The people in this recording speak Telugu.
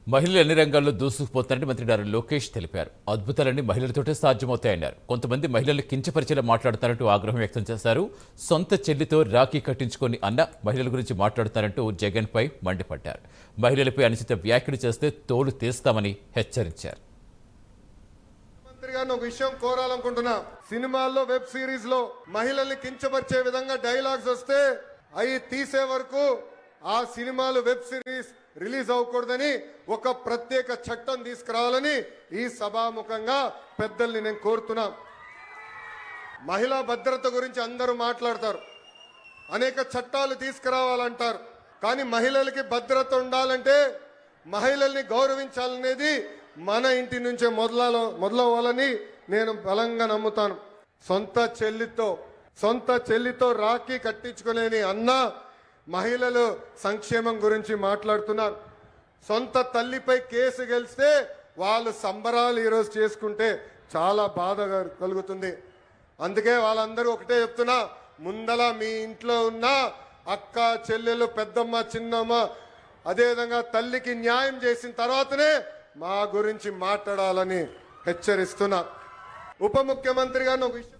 మహిళలు అన్ని రంగాల్లో దూసుకుపోతారని మంత్రి డాక్టర్ లోకేష్ తెలిపారు. అద్భుతాలన్నీ మహిళలతోటే సాధ్యమవుతాయన్నారు. కొంతమంది మహిళలు కించపరిచేలా మాట్లాడతారంటూ ఆగ్రహం వ్యక్తం చేశారు. సొంత చెల్లితో రాఖీ కట్టించుకొని అన్న మహిళల గురించి మాట్లాడతారంటూ జగన్ పై మండిపడ్డారు. మహిళలపై అనుచిత వ్యాఖ్యలు చేస్తే తోలు తీస్తామని హెచ్చరించారు. ఒక విషయం కోరాలనుకుంటున్నా. సినిమాల్లో వెబ్ సిరీస్ లో మహిళల్ని కించపరిచే విధంగా డైలాగ్స్ వస్తే అవి తీసే వరకు ఆ సినిమాలు వెబ్ సిరీస్ రిలీజ్ అవ్వకూడదని ఒక ప్రత్యేక చట్టం తీసుకురావాలని ఈ సభాముఖంగా పెద్దల్ని నేను కోరుతున్నా. మహిళా భద్రత గురించి అందరూ మాట్లాడతారు, అనేక చట్టాలు తీసుకురావాలంటారు. కానీ మహిళలకి భద్రత ఉండాలంటే మహిళల్ని గౌరవించాలనేది మన ఇంటి నుంచే మొదలవ్వాలని నేను బలంగా నమ్ముతాను. సొంత చెల్లితో రాఖీ కట్టించుకునేని అన్న మహిళలు సంక్షేమం గురించి మాట్లాడుతున్నారు. సొంత తల్లిపై కేసు గెలిస్తే వాళ్ళు సంబరాలు ఈరోజు చేసుకుంటే చాలా బాధ కలుగుతుంది. అందుకే వాళ్ళందరూ ఒకటే చెప్తున్నా, ముందల మీ ఇంట్లో ఉన్న అక్క చెల్లెలు పెద్దమ్మ చిన్నమ్మ అదేవిధంగా తల్లికి న్యాయం చేసిన తర్వాతనే మా గురించి మాట్లాడాలని హెచ్చరిస్తున్నా. ఉప ముఖ్యమంత్రి గారిని ఒక విషయం